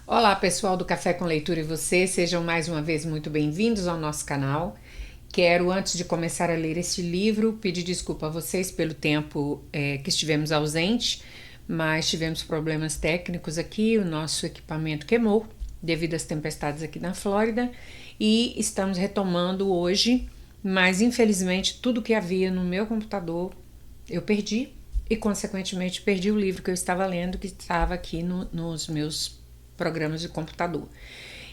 Olá, pessoal do Café com Leitura e você, sejam mais uma vez muito bem-vindos ao nosso canal. Quero, antes de começar a ler este livro, pedir desculpa a vocês pelo tempo que estivemos ausentes, mas tivemos problemas técnicos aqui, o nosso equipamento queimou devido às tempestades aqui na Flórida e estamos retomando hoje, mas infelizmente tudo que havia no meu computador eu perdi e consequentemente perdi o livro que eu estava lendo, que estava aqui nos meus programas de computador.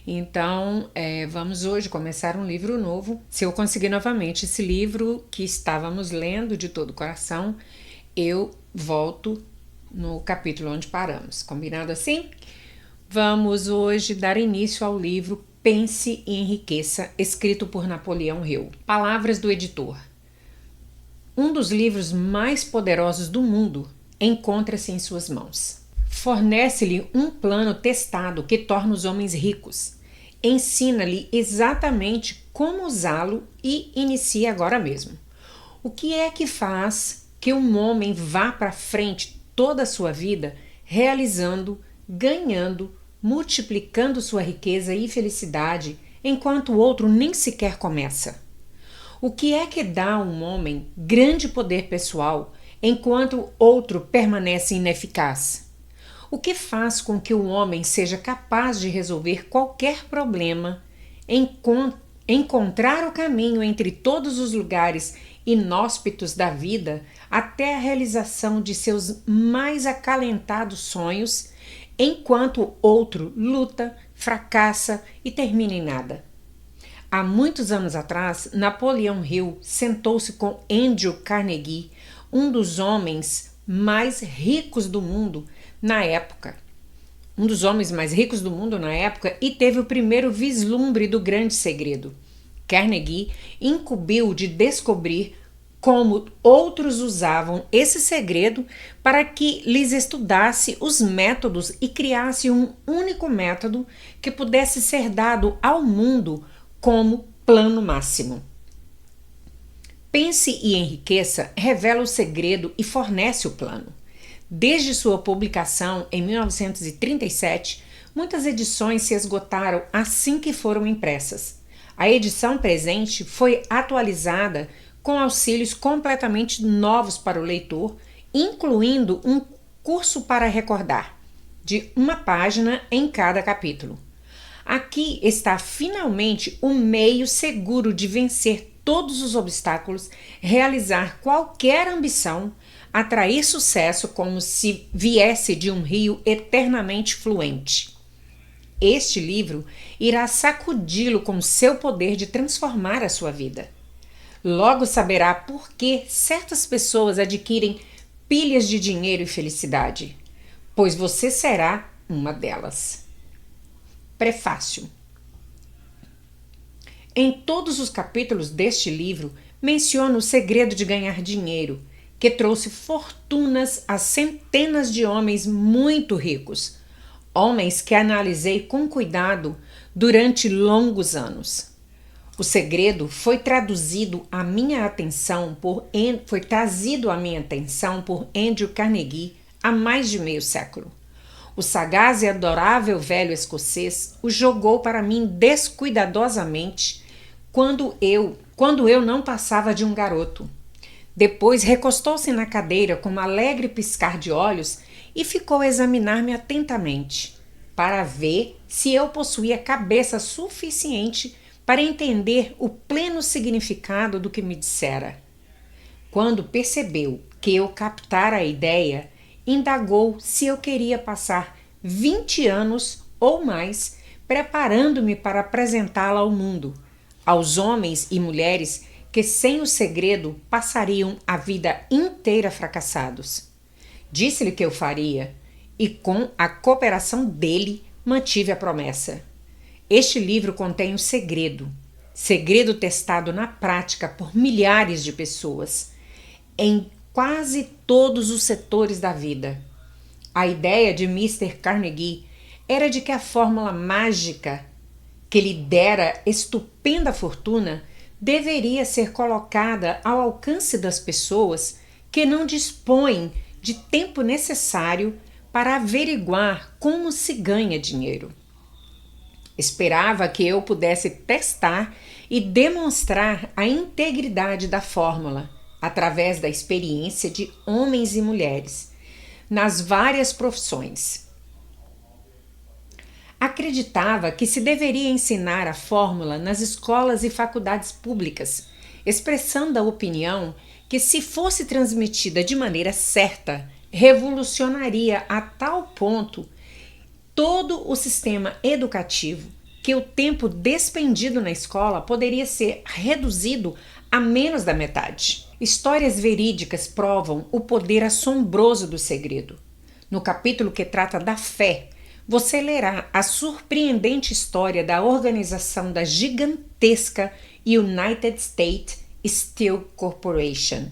Então, vamos hoje começar um livro novo. Se eu conseguir novamente esse livro que estávamos lendo de todo o coração, eu volto no capítulo onde paramos. Combinado assim? Vamos hoje dar início ao livro Pense e Enriqueça, escrito por Napoleão Hill. Palavras do editor. Um dos livros mais poderosos do mundo encontra-se em suas mãos. Fornece-lhe um plano testado que torna os homens ricos. Ensina-lhe exatamente como usá-lo e inicia agora mesmo. O que é que faz que um homem vá para frente toda a sua vida realizando, ganhando, multiplicando sua riqueza e felicidade, enquanto o outro nem sequer começa? O que é que dá a um homem grande poder pessoal enquanto outro permanece ineficaz? O que faz com que o homem seja capaz de resolver qualquer problema, encontrar o caminho entre todos os lugares inóspitos da vida até a realização de seus mais acalentados sonhos, enquanto outro luta, fracassa e termina em nada? Há muitos anos atrás, Napoleão Hill sentou-se com Andrew Carnegie, um dos homens mais ricos do mundo na época. E teve o primeiro vislumbre do grande segredo. Carnegie incumbiu de descobrir como outros usavam esse segredo para que lhes estudasse os métodos e criasse um único método que pudesse ser dado ao mundo como plano máximo. Pense e Enriqueça revela o segredo e fornece o plano. Desde sua publicação em 1937, muitas edições se esgotaram assim que foram impressas. A edição presente foi atualizada com auxílios completamente novos para o leitor, incluindo um curso para recordar, de uma página em cada capítulo. Aqui está finalmente o meio seguro de vencer todos os obstáculos, realizar qualquer ambição, atrair sucesso como se viesse de um rio eternamente fluente. Este livro irá sacudi-lo com seu poder de transformar a sua vida. Logo saberá por que certas pessoas adquirem pilhas de dinheiro e felicidade, pois você será uma delas. Prefácio. Em todos os capítulos deste livro, menciono o segredo de ganhar dinheiro, que trouxe fortunas a centenas de homens muito ricos, homens que analisei com cuidado durante longos anos. O segredo foi trazido à minha atenção por Andrew Carnegie há mais de meio século. O sagaz e adorável velho escocês o jogou para mim descuidadosamente quando eu não passava de um garoto. Depois recostou-se na cadeira com um alegre piscar de olhos e ficou a examinar-me atentamente, para ver se eu possuía cabeça suficiente para entender o pleno significado do que me dissera. Quando percebeu que eu captara a ideia, indagou se eu queria passar 20 anos ou mais preparando-me para apresentá-la ao mundo, aos homens e mulheres que sem o segredo passariam a vida inteira fracassados. Disse-lhe que eu faria, e com a cooperação dele mantive a promessa. Este livro contém o segredo testado na prática por milhares de pessoas, em quase todos os setores da vida. A ideia de Mr. Carnegie era de que a fórmula mágica que lhe dera estupenda fortuna deveria ser colocada ao alcance das pessoas que não dispõem de tempo necessário para averiguar como se ganha dinheiro. Esperava que eu pudesse testar e demonstrar a integridade da fórmula através da experiência de homens e mulheres nas várias profissões. Acreditava que se deveria ensinar a fórmula nas escolas e faculdades públicas, expressando a opinião que, se fosse transmitida de maneira certa, revolucionaria a tal ponto todo o sistema educativo que o tempo despendido na escola poderia ser reduzido a menos da metade. Histórias verídicas provam o poder assombroso do segredo. No capítulo que trata da fé, você lerá a surpreendente história da organização da gigantesca United States Steel Corporation,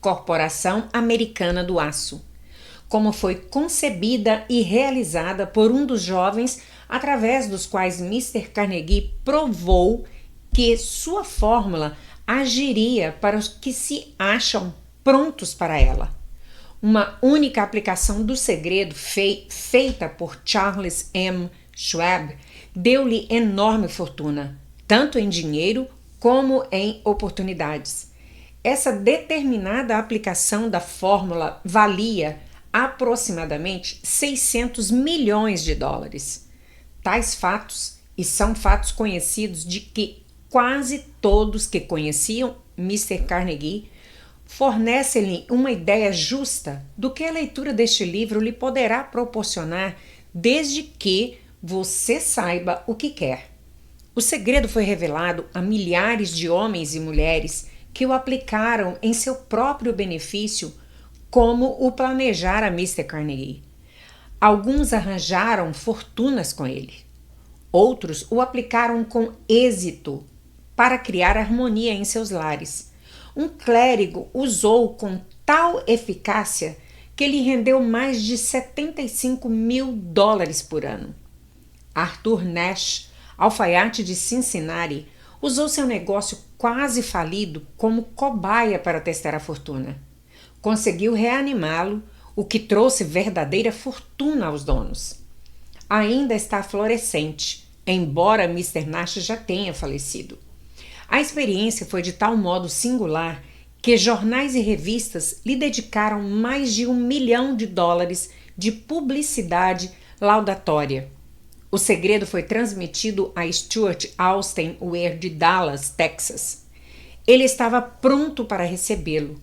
Corporação Americana do Aço, como foi concebida e realizada por um dos jovens através dos quais Mr. Carnegie provou que sua fórmula agiria para os que se acham prontos para ela. Uma única aplicação do segredo feita por Charles M. Schwab deu-lhe enorme fortuna, tanto em dinheiro como em oportunidades. Essa determinada aplicação da fórmula valia aproximadamente 600 milhões de dólares. Tais fatos, e são fatos conhecidos de que quase todos que conheciam Mr. Carnegie, fornecem-lhe uma ideia justa do que a leitura deste livro lhe poderá proporcionar, desde que você saiba o que quer. O segredo foi revelado a milhares de homens e mulheres que o aplicaram em seu próprio benefício, como o planejara Mr. Carnegie. Alguns arranjaram fortunas com ele. Outros o aplicaram com êxito para criar harmonia em seus lares. Um clérigo usou com tal eficácia que lhe rendeu mais de 75 mil dólares por ano. Arthur Nash, alfaiate de Cincinnati, usou seu negócio quase falido como cobaia para testar a fortuna. Conseguiu reanimá-lo, o que trouxe verdadeira fortuna aos donos. Ainda está florescente, embora Mr. Nash já tenha falecido. A experiência foi de tal modo singular que jornais e revistas lhe dedicaram mais de $1 milhão de publicidade laudatória. O segredo foi transmitido a Stuart Austin Ware de Dallas, Texas. Ele estava pronto para recebê-lo,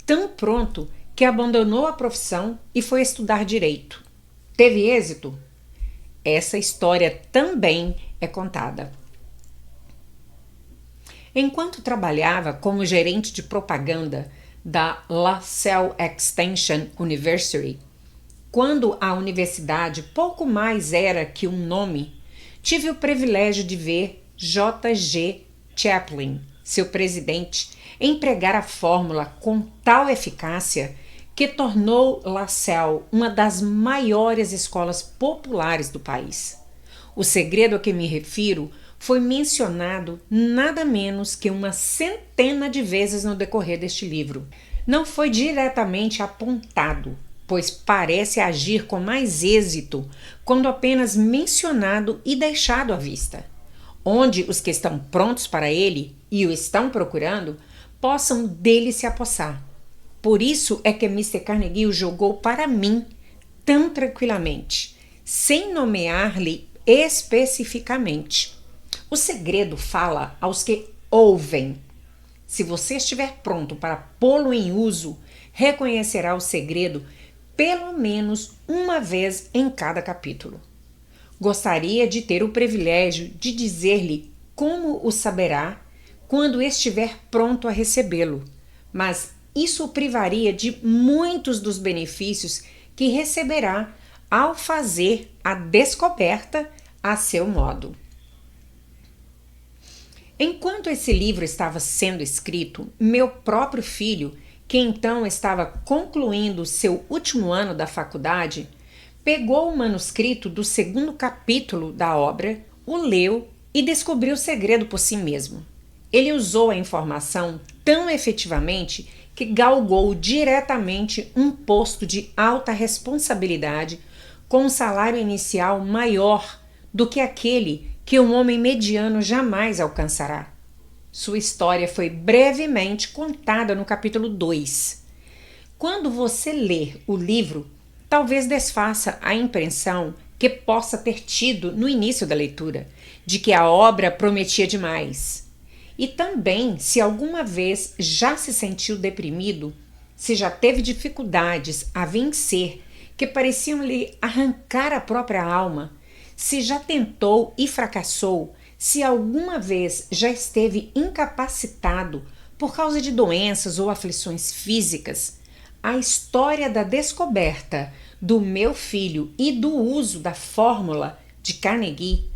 tão pronto que abandonou a profissão e foi estudar direito. Teve êxito? Essa história também é contada. Enquanto trabalhava como gerente de propaganda da LaSalle Extension University, quando a universidade pouco mais era que um nome, tive o privilégio de ver J.G. Chaplin, seu presidente, empregar a fórmula com tal eficácia que tornou LaSalle uma das maiores escolas populares do país. O segredo a que me refiro foi mencionado nada menos que uma centena de vezes no decorrer deste livro. Não foi diretamente apontado, pois parece agir com mais êxito quando apenas mencionado e deixado à vista, onde os que estão prontos para ele e o estão procurando possam dele se apossar. Por isso é que Mr. Carnegie o jogou para mim tão tranquilamente, sem nomear-lhe especificamente. O segredo fala aos que ouvem. Se você estiver pronto para pô-lo em uso, reconhecerá o segredo pelo menos uma vez em cada capítulo. Gostaria de ter o privilégio de dizer-lhe como o saberá quando estiver pronto a recebê-lo, mas isso o privaria de muitos dos benefícios que receberá ao fazer a descoberta a seu modo. Enquanto esse livro estava sendo escrito, meu próprio filho, que então estava concluindo seu último ano da faculdade, pegou o manuscrito do segundo capítulo da obra, o leu e descobriu o segredo por si mesmo. Ele usou a informação tão efetivamente que galgou diretamente um posto de alta responsabilidade com um salário inicial maior do que aquele que um homem mediano jamais alcançará. Sua história foi brevemente contada no capítulo 2. Quando você lê o livro, talvez desfaça a impressão que possa ter tido no início da leitura, de que a obra prometia demais. E também, se alguma vez já se sentiu deprimido, se já teve dificuldades a vencer que pareciam lhe arrancar a própria alma, se já tentou e fracassou, se alguma vez já esteve incapacitado por causa de doenças ou aflições físicas, a história da descoberta do meu filho e do uso da fórmula de Carnegie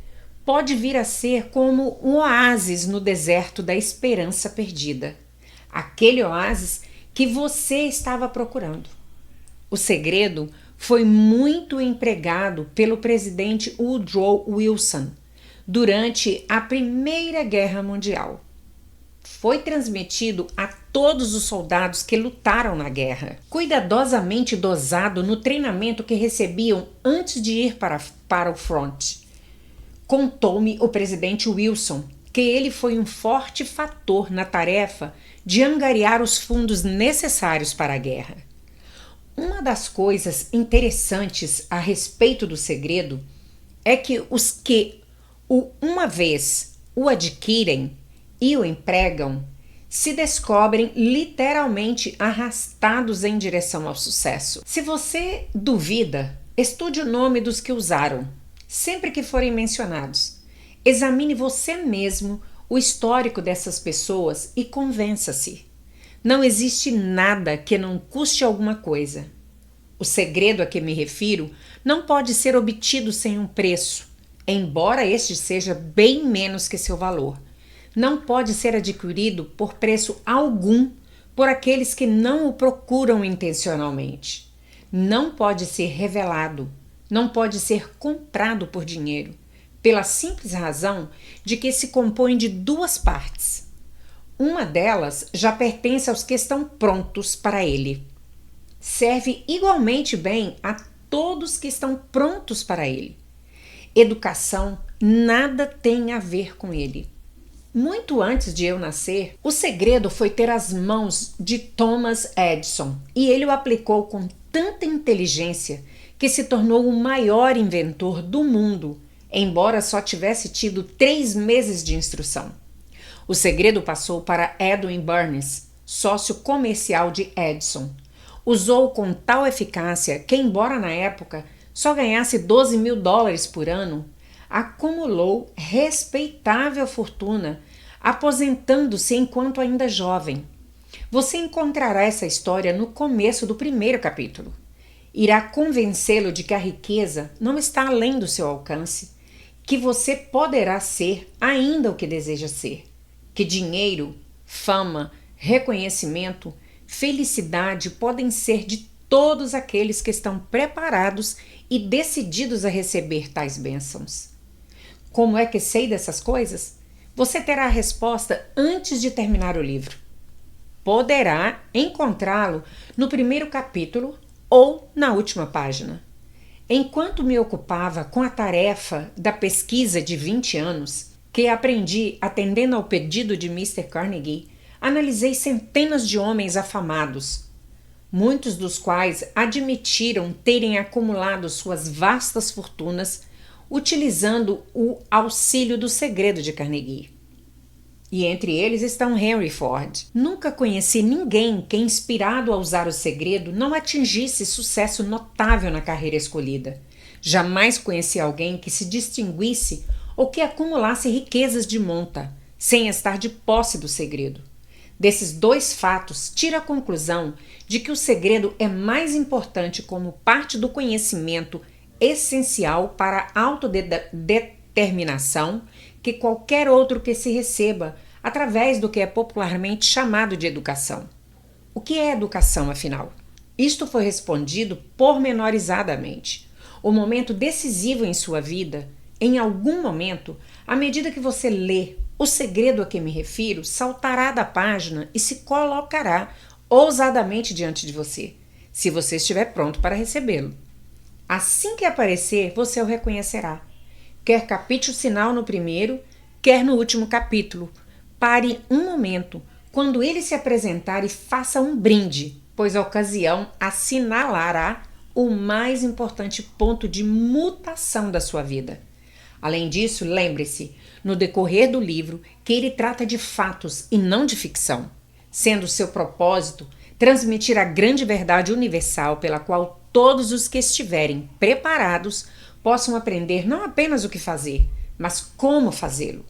pode vir a ser como um oásis no deserto da esperança perdida. Aquele oásis que você estava procurando. O segredo foi muito empregado pelo presidente Woodrow Wilson durante a Primeira Guerra Mundial. Foi transmitido a todos os soldados que lutaram na guerra, cuidadosamente dosado no treinamento que recebiam antes de ir para o front. Contou-me o presidente Wilson que ele foi um forte fator na tarefa de angariar os fundos necessários para a guerra. Uma das coisas interessantes a respeito do segredo é que os que uma vez o adquirem e o empregam se descobrem literalmente arrastados em direção ao sucesso. Se você duvida, estude o nome dos que usaram, sempre que forem mencionados. Examine você mesmo o histórico dessas pessoas e convença-se. Não existe nada que não custe alguma coisa. O segredo a que me refiro não pode ser obtido sem um preço, embora este seja bem menos que seu valor. Não pode ser adquirido por preço algum por aqueles que não o procuram intencionalmente. Não pode ser revelado, não pode ser comprado por dinheiro, pela simples razão de que se compõe de duas partes. Uma delas já pertence aos que estão prontos para ele. Serve igualmente bem a todos que estão prontos para ele. Educação nada tem a ver com ele. Muito antes de eu nascer, o segredo foi ter as mãos de Thomas Edison e ele o aplicou com tanta inteligência que se tornou o maior inventor do mundo, embora só tivesse tido 3 meses de instrução. O segredo passou para Edwin Burns, sócio comercial de Edison. Usou com tal eficácia que, embora na época só ganhasse $12.000 por ano, acumulou respeitável fortuna, aposentando-se enquanto ainda jovem. Você encontrará essa história no começo do primeiro capítulo. Irá convencê-lo de que a riqueza não está além do seu alcance, que você poderá ser ainda o que deseja ser, que dinheiro, fama, reconhecimento, felicidade podem ser de todos aqueles que estão preparados e decididos a receber tais bênçãos. Como é que sei dessas coisas? Você terá a resposta antes de terminar o livro. Poderá encontrá-lo no primeiro capítulo ou na última página. Enquanto me ocupava com a tarefa da pesquisa de 20 anos, que aprendi atendendo ao pedido de Mr. Carnegie, analisei centenas de homens afamados, muitos dos quais admitiram terem acumulado suas vastas fortunas utilizando o auxílio do segredo de Carnegie. E entre eles estão Henry Ford. Nunca conheci ninguém que, inspirado a usar o segredo, não atingisse sucesso notável na carreira escolhida. Jamais conheci alguém que se distinguisse ou que acumulasse riquezas de monta, sem estar de posse do segredo. Desses 2 fatos, tira a conclusão de que o segredo é mais importante como parte do conhecimento essencial para a autodeterminação que qualquer outro que se receba através do que é popularmente chamado de educação. O que é educação, afinal? Isto foi respondido pormenorizadamente. O momento decisivo em sua vida, em algum momento, à medida que você lê o segredo a que me refiro, saltará da página e se colocará ousadamente diante de você, se você estiver pronto para recebê-lo. Assim que aparecer, você o reconhecerá. quer capite o sinal no primeiro, quer no último capítulo. Pare um momento quando ele se apresentar e faça um brinde, pois a ocasião assinalará o mais importante ponto de mutação da sua vida. Além disso, lembre-se, no decorrer do livro, que ele trata de fatos e não de ficção, sendo seu propósito transmitir a grande verdade universal pela qual todos os que estiverem preparados possam aprender não apenas o que fazer, mas como fazê-lo.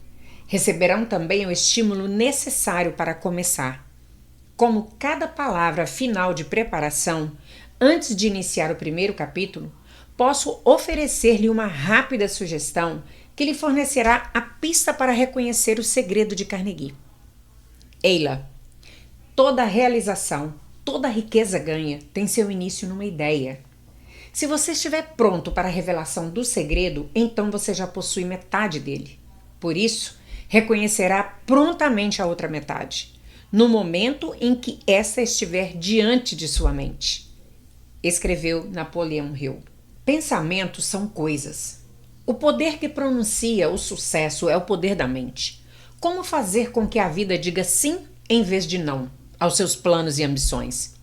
Receberão também o estímulo necessário para começar. Como cada palavra final de preparação, antes de iniciar o primeiro capítulo, posso oferecer-lhe uma rápida sugestão que lhe fornecerá a pista para reconhecer o segredo de Carnegie. Eila, toda realização, toda riqueza ganha tem seu início numa ideia. Se você estiver pronto para a revelação do segredo, então você já possui metade dele. Por isso, reconhecerá prontamente a outra metade, no momento em que essa estiver diante de sua mente. Escreveu Napoleão Hill. Pensamentos são coisas. O poder que pronuncia o sucesso é o poder da mente. Como fazer com que a vida diga sim em vez de não aos seus planos e ambições?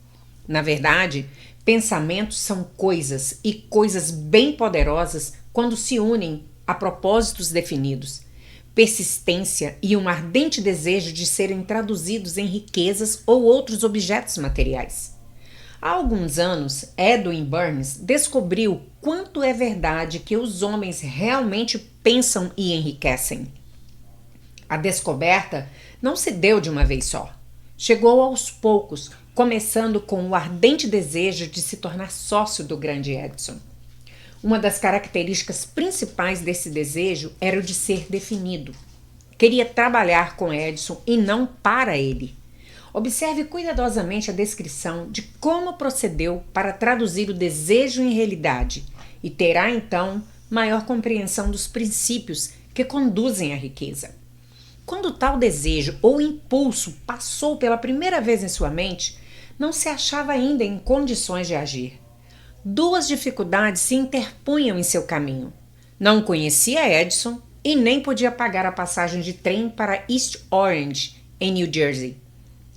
Na verdade, pensamentos são coisas, e coisas bem poderosas quando se unem a propósitos definidos, persistência e um ardente desejo de serem traduzidos em riquezas ou outros objetos materiais. Há alguns anos, Edwin Burns descobriu quanto é verdade que os homens realmente pensam e enriquecem. A descoberta não se deu de uma vez só. Chegou aos poucos, começando com o ardente desejo de se tornar sócio do grande Edison. Uma das características principais desse desejo era o de ser definido. Queria trabalhar com Edison e não para ele. Observe cuidadosamente a descrição de como procedeu para traduzir o desejo em realidade e terá, então, maior compreensão dos princípios que conduzem à riqueza. Quando tal desejo ou impulso passou pela primeira vez em sua mente, não se achava ainda em condições de agir. Duas dificuldades se interpunham em seu caminho. Não conhecia Edison e nem podia pagar a passagem de trem para East Orange, em New Jersey.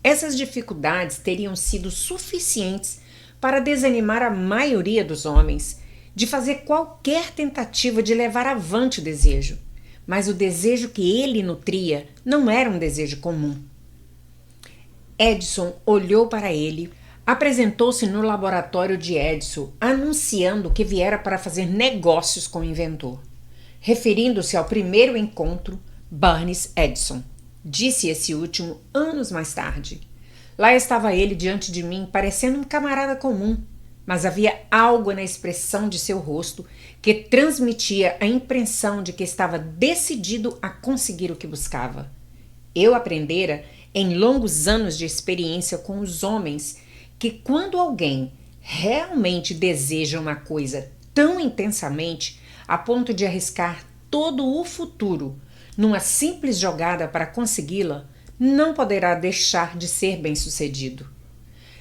Essas dificuldades teriam sido suficientes para desanimar a maioria dos homens de fazer qualquer tentativa de levar avante o desejo. Mas o desejo que ele nutria não era um desejo comum. Edison olhou para ele, apresentou-se no laboratório de Edison, anunciando que viera para fazer negócios com o inventor. Referindo-se ao primeiro encontro, Burns Edison, disse esse último anos mais tarde. Lá estava ele diante de mim, parecendo um camarada comum, mas havia algo na expressão de seu rosto que transmitia a impressão de que estava decidido a conseguir o que buscava. Eu aprendera, em longos anos de experiência com os homens, que quando alguém realmente deseja uma coisa tão intensamente a ponto de arriscar todo o futuro numa simples jogada para consegui-la, não poderá deixar de ser bem-sucedido.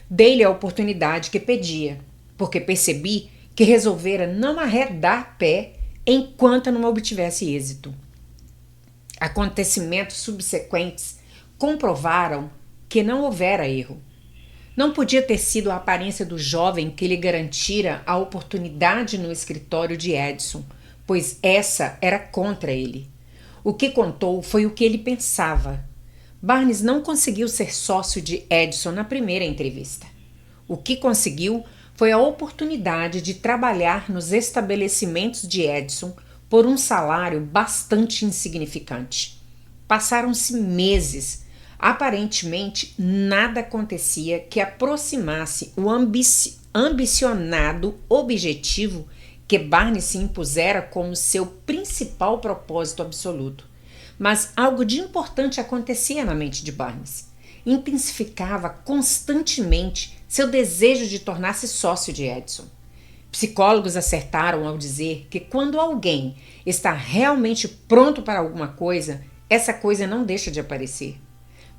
Dei-lhe a oportunidade que pedia, porque percebi que resolvera não arredar pé enquanto não obtivesse êxito. Acontecimentos subsequentes comprovaram que não houvera erro. Não podia ter sido a aparência do jovem que lhe garantira a oportunidade no escritório de Edison, pois essa era contra ele. O que contou foi o que ele pensava. Burns não conseguiu ser sócio de Edison na primeira entrevista. O que conseguiu foi a oportunidade de trabalhar nos estabelecimentos de Edison por um salário bastante insignificante. Passaram-se meses. Aparentemente, nada acontecia que aproximasse o ambicionado objetivo que Burns se impusera como seu principal propósito absoluto. Mas algo de importante acontecia na mente de Burns. Intensificava constantemente seu desejo de tornar-se sócio de Edison. Psicólogos acertaram ao dizer que quando alguém está realmente pronto para alguma coisa, essa coisa não deixa de aparecer.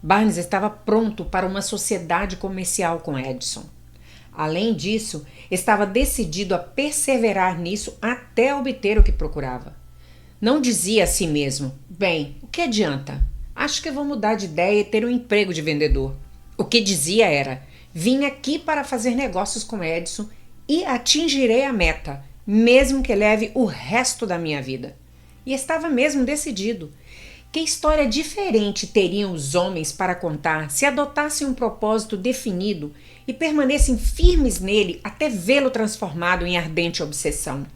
Burns estava pronto para uma sociedade comercial com Edison. Além disso, estava decidido a perseverar nisso até obter o que procurava. Não dizia a si mesmo: bem, o que adianta? Acho que vou mudar de ideia e ter um emprego de vendedor. O que dizia era: vim aqui para fazer negócios com Edison e atingirei a meta, mesmo que leve o resto da minha vida. E estava mesmo decidido. Que história diferente teriam os homens para contar se adotassem um propósito definido e permanecessem firmes nele até vê-lo transformado em ardente obsessão?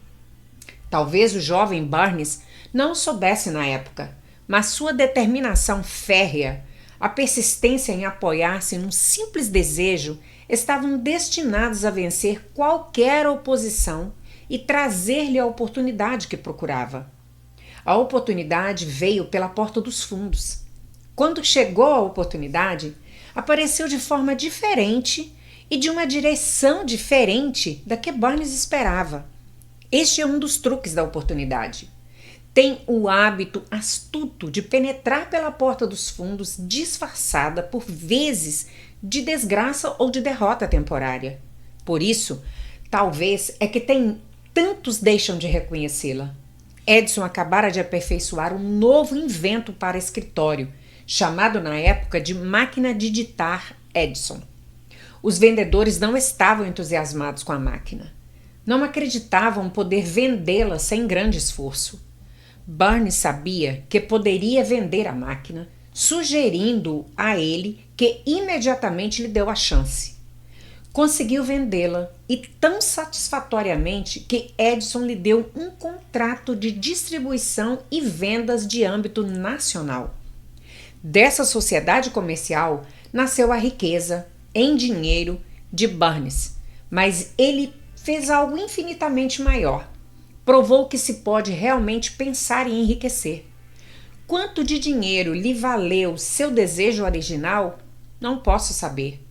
Talvez o jovem Barnes não o soubesse na época, mas sua determinação férrea, a persistência em apoiar-se num simples desejo, estavam destinados a vencer qualquer oposição e trazer-lhe a oportunidade que procurava. A oportunidade veio pela porta dos fundos. Quando chegou a oportunidade, apareceu de forma diferente e de uma direção diferente da que Barnes esperava. Este é um dos truques da oportunidade. Tem o hábito astuto de penetrar pela porta dos fundos disfarçada por vezes de desgraça ou de derrota temporária. Por isso, talvez é que tantos deixam de reconhecê-la. Edison acabara de aperfeiçoar um novo invento para escritório, chamado na época de máquina de ditar Edison. Os vendedores não estavam entusiasmados com a máquina. Não acreditavam poder vendê-la sem grande esforço. Barnes sabia que poderia vender a máquina, sugerindo a ele que imediatamente lhe deu a chance. Conseguiu vendê-la e tão satisfatoriamente que Edison lhe deu um contrato de distribuição e vendas de âmbito nacional. Dessa sociedade comercial nasceu a riqueza, em dinheiro, de Barnes, mas ele fez algo infinitamente maior. Provou que se pode realmente pensar em enriquecer. Quanto de dinheiro lhe valeu seu desejo original? Não posso saber.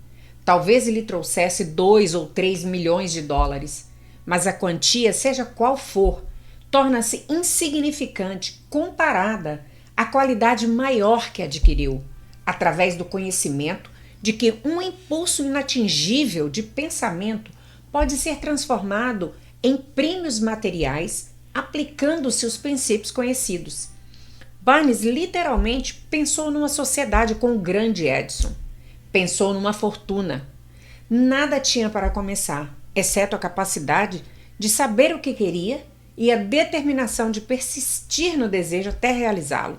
Talvez ele trouxesse 2 ou 3 milhões de dólares, mas a quantia, seja qual for, torna-se insignificante comparada à qualidade maior que adquiriu, através do conhecimento de que um impulso inatingível de pensamento pode ser transformado em prêmios materiais aplicando-se os princípios conhecidos. Barnes literalmente pensou numa sociedade com o grande Edison. Pensou numa fortuna. Nada tinha para começar, exceto a capacidade de saber o que queria e a determinação de persistir no desejo até realizá-lo.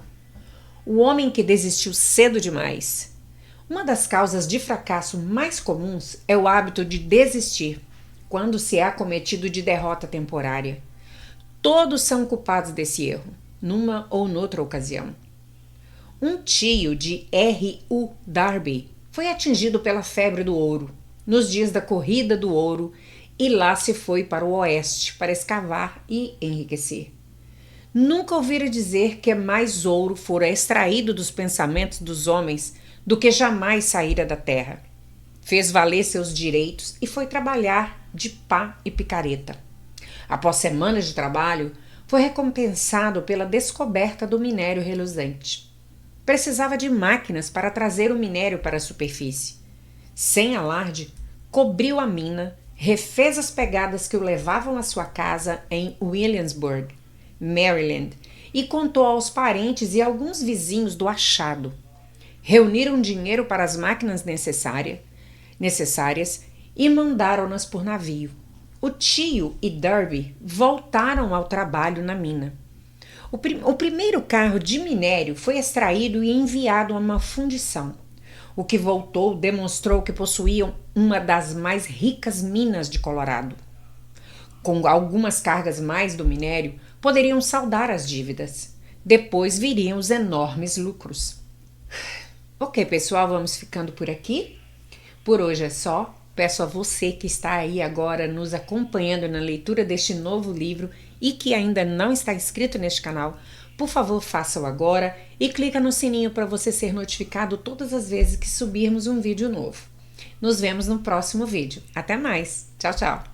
O homem que desistiu cedo demais. Uma das causas de fracasso mais comuns é o hábito de desistir, quando se é acometido de derrota temporária. Todos são culpados desse erro, numa ou noutra ocasião. Um tio de R.U. Darby foi atingido pela febre do ouro, nos dias da corrida do ouro, e lá se foi para o oeste para escavar e enriquecer. Nunca ouvira dizer que mais ouro fora extraído dos pensamentos dos homens do que jamais saíra da terra. Fez valer seus direitos e foi trabalhar de pá e picareta. Após semanas de trabalho, foi recompensado pela descoberta do minério reluzente. Precisava de máquinas para trazer o minério para a superfície. Sem alarde, cobriu a mina, refez as pegadas que o levavam à sua casa em Williamsburg, Maryland, e contou aos parentes e alguns vizinhos do achado. Reuniram dinheiro para as máquinas necessárias e mandaram-nas por navio. O tio e Darby voltaram ao trabalho na mina. O primeiro carro de minério foi extraído e enviado a uma fundição. O que voltou demonstrou que possuíam uma das mais ricas minas de Colorado. Com algumas cargas mais do minério, poderiam saldar as dívidas. Depois viriam os enormes lucros. Ok, pessoal, vamos ficando por aqui. Por hoje é só. Peço a você que está aí agora nos acompanhando na leitura deste novo livro e que ainda não está inscrito neste canal, por favor, faça-o agora e clica no sininho para você ser notificado todas as vezes que subirmos um vídeo novo. Nos vemos no próximo vídeo. Até mais. Tchau, tchau.